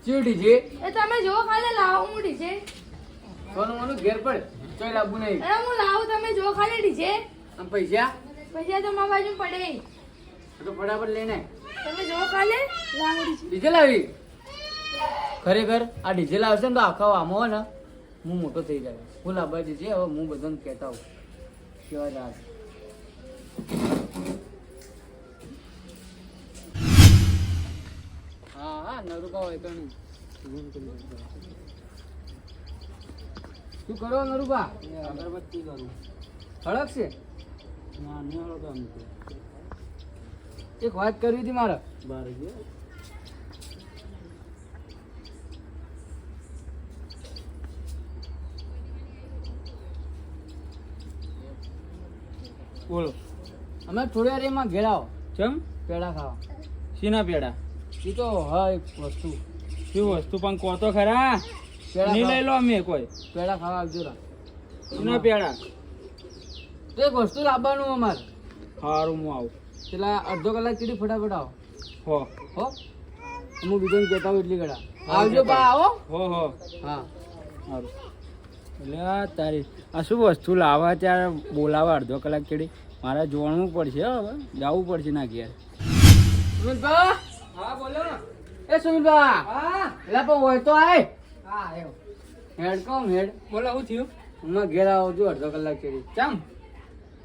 ચીવ DJ એ તમે જો ખાલી લાવો હું ડીજે. સોનું મોનું ઘેર પડ ચોય લાવવું નહીં. અરે હું લાવું તમે જો ખાલી ડીજે. આમ પૈસા પૈસા તો મારા બાજુ પડે. તો ફટાફટ લઈને તમે જો ખાલી લાવો ડીજે. ડીજે લાવી. ખરેખર આ ડીજે લાવશે ને તો આખા આમાં હોય ને હું મોટો થઈ જાય. હું લાવવા ડીજે હવે હું બધાને કહેતા હોઉં કેવા રાજ. હા હા નરુકા હોય કણી શું કરો નરુકા? અગરબત્તી કરું. હળક છે. ના નહીં હળગામ તો. એક વાત કરવી હતી મારે. બાર ગયો. બોલો. અમે થોડી વાર એમાં ઘેર આવો ચમ પેડા ખાવા. શીના પેડા? એ તો હા એક વસ્તુ શું વસ્તુ પણ કહો તો ખરા. પેડા નહીં લઈ ખાવા- લો અમે કોઈ. પેડા ખાવા આવજો રા. શીના પેડા? તો એક વસ્તુ લાવવાનું અમારે. સારું હું આવું. પેલા અડધો કલાક ચીડી ફટાફટ આવો હો હો. હું બીજું કહેતા હોઉં એટલી ઘડા આવજો બા આવો. હો હો હા સારું. એટલે આ તારી આ શું વસ્તુ લાવવા ત્યારે બોલાવા અડધો કલાક ચડી મારે જોણવું પડશે હો, હવે જવું પડશે ના ઘેર. સુમિતભા હા બોલો. એ સુમિતભા હા એલા પણ હોય તો આય હા આવ્યો. હેડ કોમ હેડ. બોલો શું થયું? હમણાં ઘેર આવજો અડધો કલાક ચડી. ચમ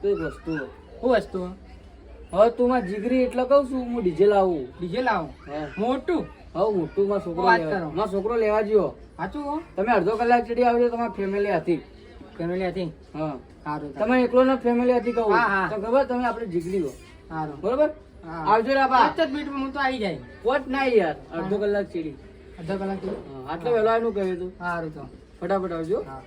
તો એક વસ્તુ શું વસ્તુ? હવે તું માં જીગરી એટલે કહું છું હું ડીજે લાવું. ડીજે લાવો હા મોટું. હવે મોટું માં છોકરો વાત લેવા કરો. માં છોકરો લેવા જ્યો. સાચું તમે અડધો કલાક ચડી આવજો તમારી ફેમિલી હતી. ફેમિલી હતી. હા સારું તમે એકલો ને ફેમિલી હતી કહું. હા, હા. તો ખબર તમે આપણે જીગરી હો સારું. બરોબર. હા. આવજો રા બા. 5 જ મિનિટમાં હું તો આવી જાય. પોટ ના યાર અડધો કલાક ચડી. અડધો કલાક. હા, આટલો વહેલો આનું કહ્યું તું. સારું તો. ફટાફટ આવજો. હા.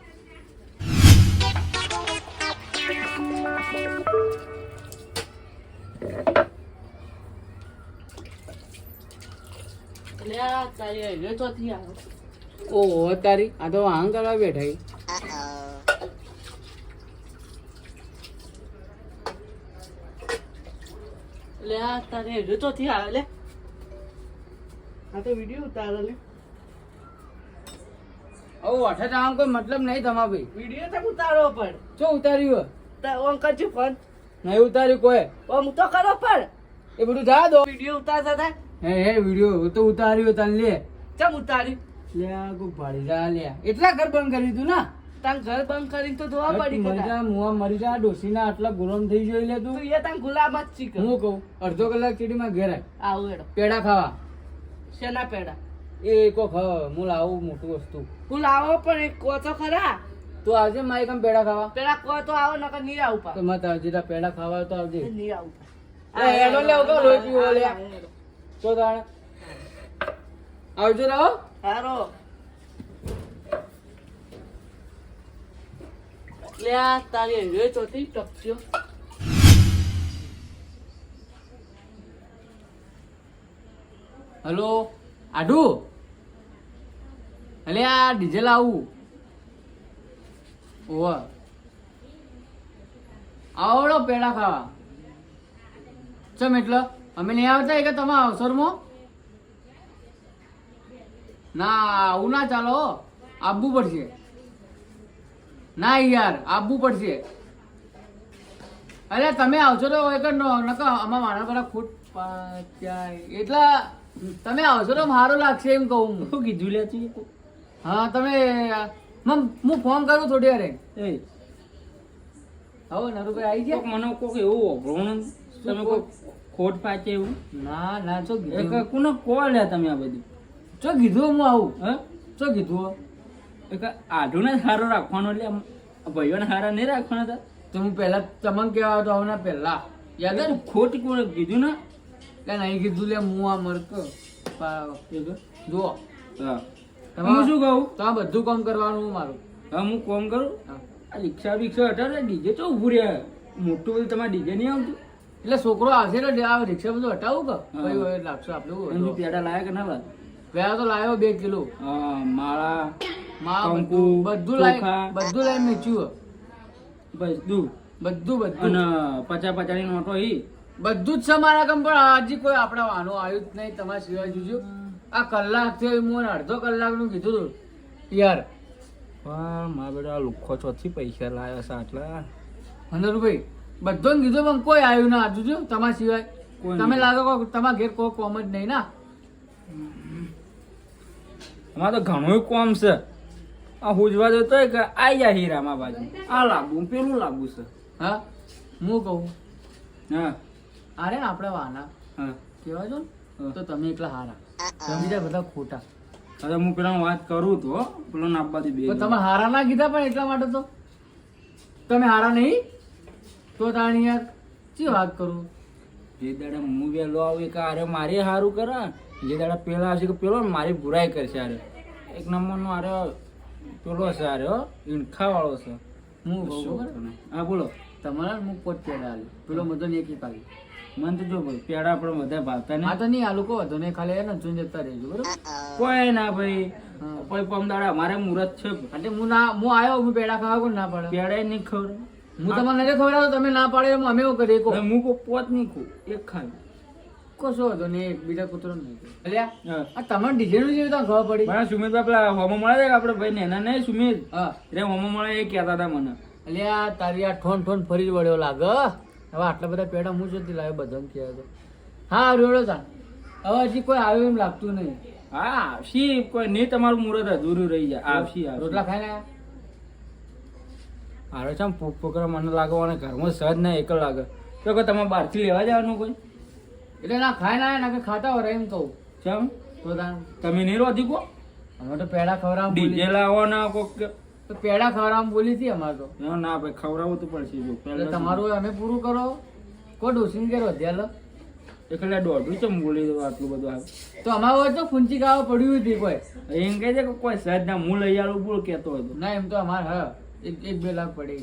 ઓહો તારી આ તો આંગ કરવા બેઠા. ઓ અઠે આમ કોઈ મતલબ નહીં તમા ભાઈ. વિડિયો તો ઉતારો પણ શું ઉતાર્યું હે? તો ઓન કરજો ફોન નહીં ઉતાર્યું કોઈ. ઓમ તો કરો પણ એ બધું જા દો. વિડિયો ઉતારતા હતા હે વિડિયો તો ઉતાર્યો તને લે. ચમ ઉતારી લે આ કોઈ ભાડી જા લે. એટલા ઘર બંધ કર્યું તું ના. તાન ઘર બંધ કરીને તો ધોવા પડી મરી ગયા જા મુવા મરી જા ડોસીના આટલા ગરમ થઈ જોઈ લે તું. તું એ તાન ગુલાબ જ ચીક હું કહું અડધો કલાક ચીડીમાં ઘેર આય. આવું એડો પેડા ખાવા શેના પેડા એ કોક હું લાવું મોટું વસ્તુ. હું લાવો પણ એક કો તો ખરા તું આવજે મારી કામ પેડા ખાવા. પેલા કો તો આવો નકર નહીં આવું તો પા મત આવજે તાર પેડા ખાવા હોય તો આવજે. નહીં આવું એ હેડો લે આવતો લોહી પીવો લે. તો તાણે આવજો રાવ. હારો લે આ તારી રે ચોથી ટપચ્યો હલો આડુ અલે આ ડીજે લાવું. ઓવા આવડો પેડા ખાવા. ચમ એટલે અમે નહીં આવતા કે તમે અવસરમાં? ના આવું ના ચાલો આવવું પડશે. ના યાર આવવું પડશે. અરે તમે આવશો તો એક નકા આમાં મારા પર ખોટ એટલે તમે આવશો તો સારું લાગશે એમ કહું. શું કીધું લે તું? હા તમે હું ફોન કરું થોડી વાર. એ હવે નરુભાઈ આવી કોક ગયા. મને કોક એવું અભણું તમે કોક ખોટ પાચે એવું. ના ના ચો એક કીધું કોને કોણ લે તમે આ બધું? ચો કીધું હું આવું. હે ચો કીધું એક આઢુને સારો રાખવાનો એટલે આમ ભાઈઓને સારા નહીં રાખવાના હતા. તો હું પહેલા તમને કહેવા તો આવના પહેલા યાદ હે ને? ખોટ કોને કીધું ને? કે નહીં કીધું લે હું આ મરક જુઓ હા તમારે- હું શું કહું? તો આ બધું કામ કરવાનું મારું. હા હું કોમ કરું. હા. આ રિક્ષા બિક્ષા હટાવે ડીજે તો ઉભું રહ્યા મોટું બધું તમારે ડીજે નહીં આવતું? એટલે છોકરો આવશે ને આ રિક્ષા બધું હટાવું કે હા. ભાઈ હવે લાગશે આપણે એનું પેડા લાયા કે ના લાયા? ગયા તો લાવ્યો 2 કિલો હા માળા માં કંકુ, બધું લાવી ચોખા. બધું લાવી મેચ્યું બધું બધું બધું અને 50 ની નોટો ઈ બધું જ છે મારા કમ. પણ હજી કોઈ આપણા વાનો આવ્યું જ નહીં તમારા સિવાય જોજો. આ કલાક થયો હું અડધો કલાકનું કીધું તું યાર. પણ મારા બેટા લુખ્ખો ચોથી પૈસા લાવ્યા છે આટલા. ભાઈ બધોને કીધું પણ કોઈ આવ્યું ના આજુ જો તમારા સિવાય. કોઈ તમે નહીં. લાગો કે તમારા ઘેર કોઈ કોમ જ નહીં ના. અમારે તો ઘણું કોમ છે. આ હુજવા દેતો હોય કે આઈ જા હીરામાં બાજુ આ લાગુ પેલું લાગુ છે. હા હું કહું હા અરે ને આપણે વાના હા કહેવા છો ને હા. તો તમે એકલા હારા, બીજા બધા ખોટા. અરે હું પેલા વાત કરું તો પેલો નાપવાથી બે પણ તમે હારા ના કીધા પણ એટલા માટે તો તમે હારા નહીં તો તાણી યાર શી વાત કરું. જે દાડે હું વહેલો આવું કે અરે મારે સારું કરે, જે દાડે પેલા આવશે કે પેલો મારી બુરાઈ કરશે. અરે એક નંબરનો અરે પેલો છે અરે ઈંખા વાળો છે. હું કહું શું ખબર? કરે? હા બોલો. તમારા હું પોત પેડા આલ્યું પેલો બધો ને એક પાડી. મને તો જો ભાઈ પેડા આપણે બધા ભાવતા આ નહીં. તો નહીં આલુ કહો તો ને ખાલી એને જોઈને જતા રહેજો બરોબર. કોઈ ના ભાઈ હા. કોઈ પમદાડા અમારે મુહૂર્ત છે. એટલે હું આવ્યો હું પેડા ખાવા કોણ ના પાડે. પેડા નહીં ખબર. હું તમને નથી ખવડાવતો તમે ના પાડે એમ અમે એવું કરીએ કહો. હું કોઈ પોત નહીં ખું એક ખાય. કશો હતો ને એક બીજા કૂતરો નહીં અલ્યા હા આ તમારે ડીઝલ જેવી તો ખબર પડી. મને સુમિત પેલા હોમો મળે છે કે આપણે ભાઈ નેના નહીં સુમિત હા રે હોમો મળે એ કહેતા હતા મને. અલ્યા તારી આ ઠોન ઠોન ફરી જ વળ્યો લાગે. હવે આટલા બધા પેડા હું જોતી લાવ્યો બધાને કહેવાય તો. હા રેડો તા હવે હજી કોઈ આવ્યું એમ લાગતું નહીં. હા આવશી કોઈ નહીં તમારું મુહૂર્ત અધૂરું રહી જાય. આવશી રોટલા ખાઈને આયા? હારો છે પોક કરે મને લાગે અને ઘરમાં સહજ ના એક લાગે તો કે તમે બહારથી લેવા જવાનું કોઈ એટલે ના ખાઈને આયા ના કે ખાતા હોય એમ કહું. ચમ તો તાણ તમે નહીં રોધી કો અમે તો પેડા ખવડાવવા બોલી. ડીજે લાવો ના કોક તો પેડા ખવડાવવા બોલી હતી અમારે તો. ના ભાઈ ખવડાવવું તો પડશે જો એટલે પહેલા તમારું અમે પૂરું કરો કો ડોસીને કરો ધ્યાન લો. એટલે દોઢું ચમ બોલી દો આટલું બધું આવે તો અમારે હોય તો ફૂંચી ખાવા પડ્યું હતી કોઈ. એમ કહે છે કે કોઈ સહજ ના હું લઈ આવું બોલ કહેતો હતો. ના એમ તો અમારે હા એક બે લાખ પડે.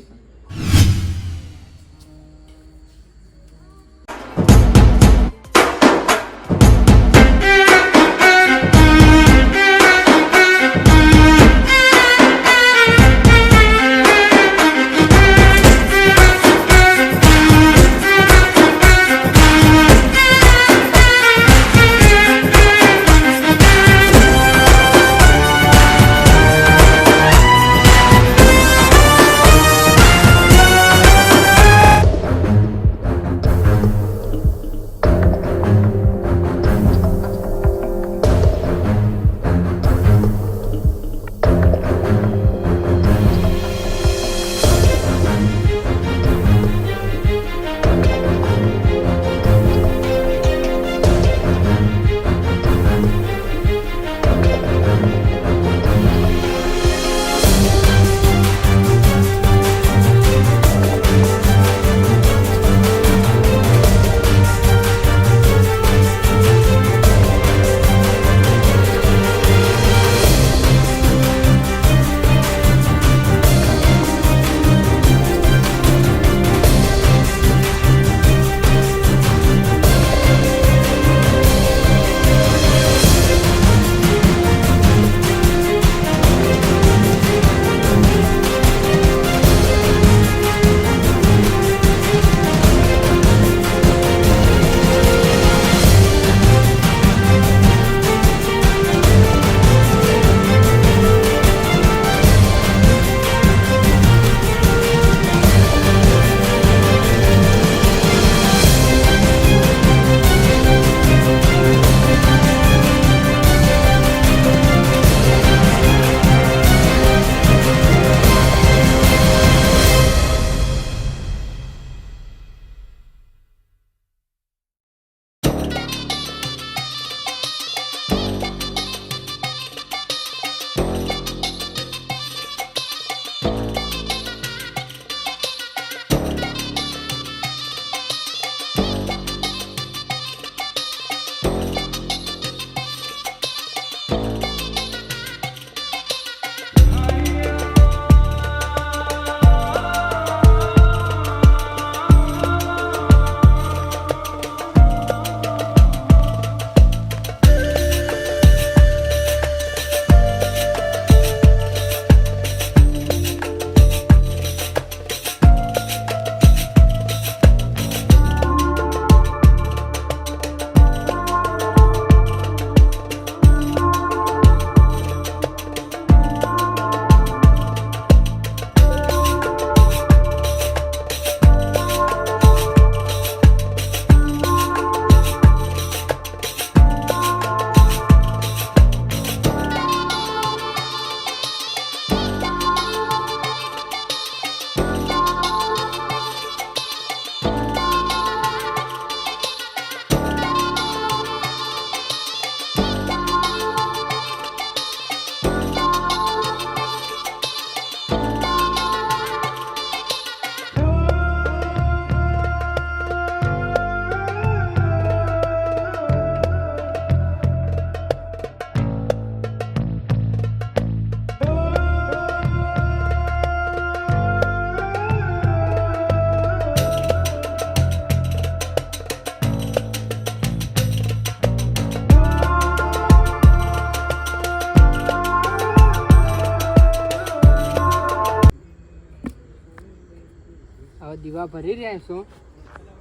દીવા ભરી રહ્યા છો.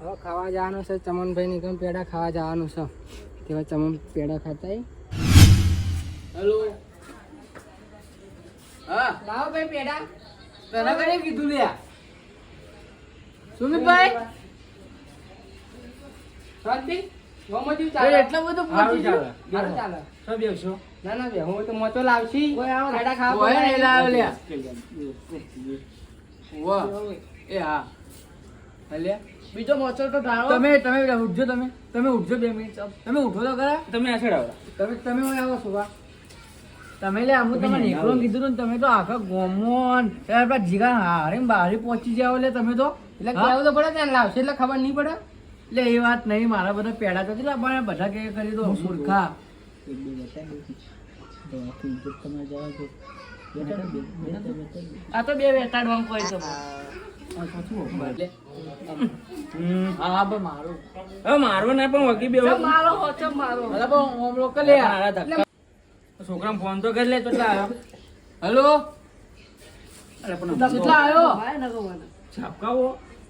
હવે ખાવા જવાનું છે. ચમનભાઈ ની પેડા ખાવા જવાનું છે. તેવા ચમન પેડા ખાતા હેલો હા લાવો ભાઈ પેડા. તને કઈ કીધું લે સુમિતભાઈ શાંતિ ગોમતી એ ચાલે. એટલો બધો સારું પહોંચી ચાલે. ગયો? સારું ચાલે. સબ બેસો. ના ના બે હું તો મોટો લાવશી. પેડા ખાવા ઓય બોલાય. નહીં લાવ્યો લ્યા. વાહ એ હા અલ્યા બીજો મોચો તો ઢાળો. તમે ઉઠજો તમે ઉઠજો 2 મિનિટ તમે ઉઠો તો ખરા તમે આછળ આવો. તમે ઓય આવો સુવા તમે લે આમ તમને એકલો કીધું તું ને તમે તો આખા ગોમોન આપડા જીગા હારી બારી પહોંચી જાવ એટલે તમે તો એટલે કેવું તો પડે ત્યાં લાવશે એટલે ખબર નહીં પડે. એટલે એ વાત નહીં મારા બધા પેડા તો કેટલા પણ બધા કે કરી દો મૂર્ખા આ તો બે વેટાડવાનું કોઈ તો હા હા પણ મારું હવે મારવો ના પણ વગી બે ચમ મારો હો, ચમ મારો. અલા પણ ઓમ લોકો લે છોકરા ફોન તો કરી લે તો આવ્યો. હેલો અરે પણ કેટલા આવ્યો ભાઈ ન ગવાના. છાપકાવો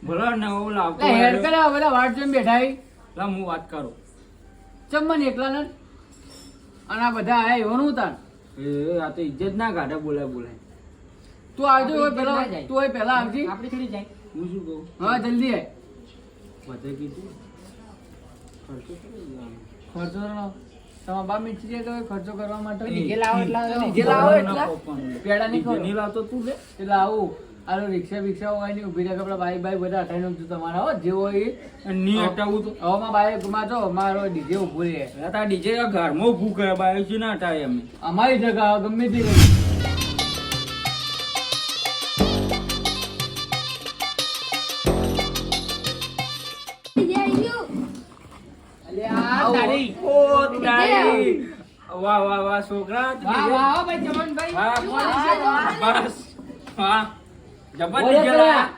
ભલો ને હું લાવતો લે હેડ કરે બધા વાટ જોઈને બેઠા હી. લા હું વાત કરું. ચમ મને એકલા ને અને આ બધા આયા એવાનું તાન એ આ તો ઇજ્જત ના કાઢે બોલાય તું આવજો હોય ના પેલા જાય. તું હોય પેલા આવજી આપડી થોડી જાય. હું શું કહું હા જલ્દી આય બધે કીધું ખર્ચો કેટલો લાવવાનો? ખર્ચો તમારા બાપ મીઠી જાય તો ખર્ચો કરવા માટે ડીજે લાવો એટલે ડીજે લાવો ના એટલા પપ્પાનું. પેડા નહીં ડીજે ખવડાવો. નહીં લાવતો તું લે. એટલે આવું આલો રિક્ષા હોય ને ઉભી રહે આપડા બાઈક બધા હટાઈને ઊભું તમારા હો જે હોય એ અને નહીં હટાવું તો હવે માં બાઈક માં જો મારો ડીજે ઉભું રહે આ તારા ડીજે ઘરમાં ઊભું કરે બાય છે ના હટાય અમે અમારી જગા ગમે તે કરી. ડીજે આવી ગયું. અલ્યા તારી. ઓ તારી વાહ વાહ વાહ છોકરા તું વાહ ડીજે- વાહ ભાઈ ચમનભાઈ. વાહ બસ વાહ જબર બોલે ડીજે પેલા. લાયા.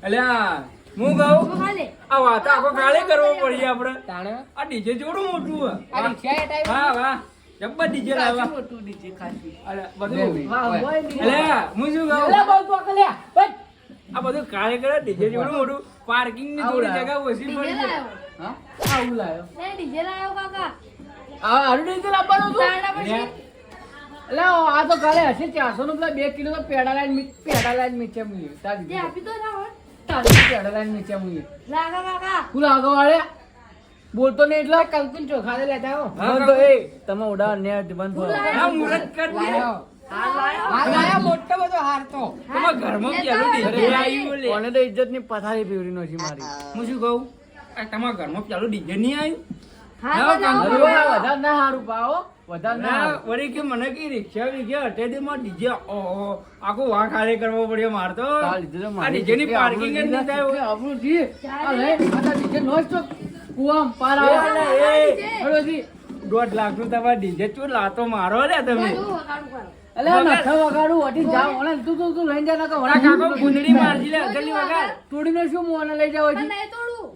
અલ્યા હું કહું જો ખાલે. આ વાત આખો કાલે કરવો પડી આપણે તાણે આ ડીજે જોડું મોટું હે. આ રિક્ષા એ ટાઈમ. વાહ વાહ જબર ડીજે લાવ્યા ખાસું મોટું ડીજે ખાસી. અરે બે બધું મિનિટ. વાહ, ઓય. હોય ડીજે. અલ્યા હું શું કહું અલા બહુ પકડ્યા. બસ. આ બધું કાલે કરે ડીજે જોડું મોટું પાર્કિંગ ની થોડી આવું જગ્યા ઓછી ડીજે પડી છે. લાવ્યો. હા આવું લાયો એ ડીજે લાવ્યો કાકા. આ આલુ ડીજે લાવવાનું હતું તારણા પછી. એટલે આ તો કાલે હશે 400 નું પેલા 2 કિલો તો પેડા લાઈન નીચે મૂકી જે તારી આપી દો ના હોય. પેડા લાઈન નીચે મૂકી લાગા કાકા. તું આગળ વાળે બોલતો નહીં એટલે કંકુન ચોખા તો લેતા આવો. હા, બંધ તો એ તમે ઉડા ને બંધ તું કરો. લાયો. હા મુરત કર દે લાયો. હા લાયો. હાર લાયો મોટો બધો હાર તો. તમારા ઘરમાં પેલું ડીજે આવ્યું બોલે કોને તો ઇજ્જત ની પથારી પીવરી નો છે મારી હું શું કહું આ તમારા ઘરમાં પેલું ડીજે નહીં આવ્યું હા લાવો, તો લાવો. અરે વાહ, વધારે ના હારું પાવો વધારે ના ના હારું. વળી કે મને કે રિક્ષા વિક્ષા અટેડી માં ડીજે ઓહો આખો વાહ ખાલી કરવો પડ્યો માર તો આ લીધે તો આ મારી ડીજે ની કેટલી પાર્કિંગ જ આબરૂ નહીં થાય કેટલી આબરૂ છે. આ લે, આ તો ડીજે નો જ તો કુવામાં પાર આવે. હળો જી. 1.5 લાખ નું તમારા ડીજે શું લાતો મારો લે તમે જો વગાડું કરો. અલે નખા વગાડું વટી જાવ ઓને તું લઈને જા નકા આ કાકો ગુંદડી મારજી લે જલ્દી વગાડ તોડીને શું હું ઓને લઈ જાવ પણ છી નહીં તોડું.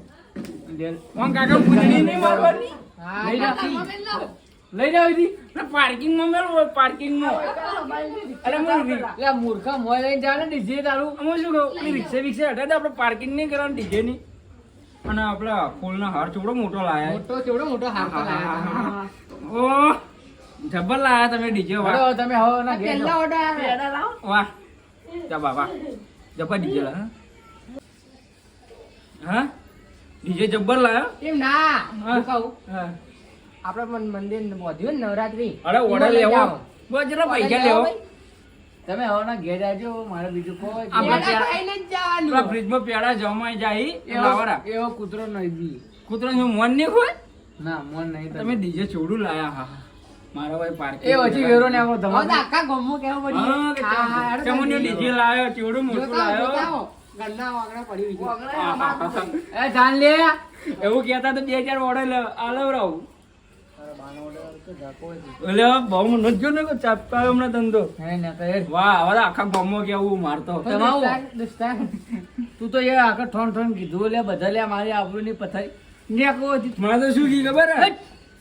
ઓમ કાકા ગુંદડી નહીં મારવાની હા લઈ જા કાકા, મમ્મી લાવો. લઈ જાવ છી ના પાર્કિંગ માં મેળવો પાર્કિંગ માં અરે હું એટલે આ મૂર્ખા મોય લઈને જા ને ડીજે તારું હું શું કહું પેલી રિક્ષા વિક્ષા હટાવી દે આપણે પાર્કિંગ નહીં કરવાનું ડીજે ની અને આપડા ફૂલનો હાર ચોડો મોટો લાયા મોટો કેવડો મોટો હાર તો લાયો. ઓ જબર લાયા તમે ડીજે વાહ હળો તમે હવે ના ઘેર પહેલા જાઓ. ઓર્ડર આવે. પેડા લાવો. વાહ જા બાબા જબર ડીજે લાયા હા ડીજે જબ્બર લાયો એમ ના હા. હું કહું હા આપણે મંદિર વધ્યું ને નવરાત્રી અરે ઓર્ડર એમાં લઈ લેવો જાઓ. બસ જરા પૈસા ઓર્ડર લેવો ભાઈ. તમે હવે ના ઘેર આવજો મારે બીજું કોઈ આપણે પેડા પેડા- ખાઈને જ જવાનું. પેલા ફ્રીજમાં પેડા જમાઈ જાય એ લાવરા એવો કૂતરો નહીં દી કૂતરો નું મન નહીં હોય ના મન નહીં તમે ડીજે ચોડું લાયા હા મારા ભાઈ પાર્કિંગ એ પછી વેરો ને આપણો હવે તો ધમાલ આખા ગામમાં કહેવું પડ્યું. હા, હા, હેડો ચમનીઓ જલ્દી. ડીજે લાયો ચેવડું મોટું જોતા આવો, જોતા લાયો આવો. ઘરના વાગડા પડી ગયું. એ જાન લે એવું કહેતા તો 2-4 ઓર્ડર આલવરાવું એટલે બહુ નથી જો ને કે ચાપકાયો હમણાં ધંધો હે ના કહે વાહ હવે તો આખા ગામમાં કેવું મારતો તમારું? દોસ્તાર. તું તો યાર આખા ઠોન કીધું લે બધા લે મારી આબરૂ ની પથારી ને કો મને તો શું કી ખબર હે?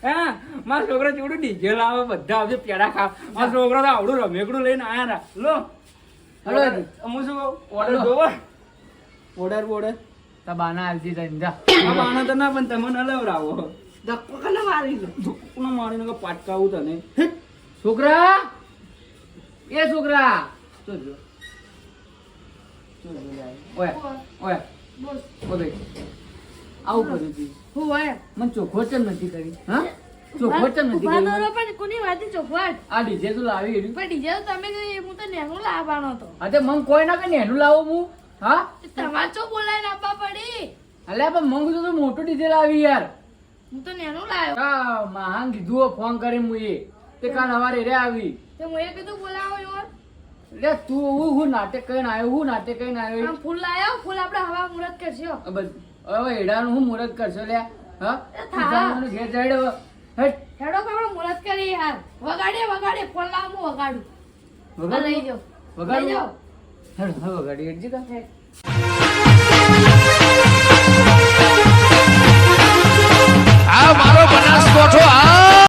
હા મારા છોકરા ચેવડું ડીજે લાવે બધા આવશે પેડા ખાવ મારા છોકરા તો આવડું રમેકડું લઈને આયા રા લો હલો. હું શું કહું ઓર્ડર જોવો ઓર્ડર બોર્ડર તા બાના આલતી જઈને જા આ બાના તો ના પણ તમને હલવરાવો ધક્કો કને મારી દો. ધૂપનો મારીને પાટકાવું તને છોકરા એ છોકરા જો જો ઓય ઓય બોલ. ઓય આવું કર્યું તું હું હોય મને ચોખવટ કેમ નથી કરી હા ચોખવટ કેમ નથી ઉભા તો કરી રહો, પણ કોની વાતી ચોખવટ? આ ડીજે તો લાવી રહ્યું પણ ડીજે તો તમે કઈ, હું તો નેનું લાવવાનો હતો. અરે મમ કોઈ ના કે એનું લાવું હું હા તમારે ચો બોલાવીને આપવા પડી. અલ્યા પણ મંગુ તો મોટું ડીજે લાવી યાર હું તો નેનું લાવ્યો. આ મહાન કીધું ફોન કરીને મુએ તે કાલ હવારે રે આવી તો હું એ કીધું બોલાવો યાર. લે તું હું નાટક કરીને આવ્યો હું નાટક કરીને આવ્યો આમ ફૂલ લાવ્યો, ફૂલ આપણે હવા મુહૂર્ત કરશો. હવે એડાનું હું મુહૂર્ત કરશો લે હા એ થા. તું ઘેર જઈડ હટ હેડો કે આપણે મુહૂર્ત કરીએ યાર. વગાડે ફોન લાવ, હું વગાડું. આ લઈ વગાડ જાઓ. વગાડ લઈ જાઓ. હેડ હવે વગાડી હેડજી કા હે.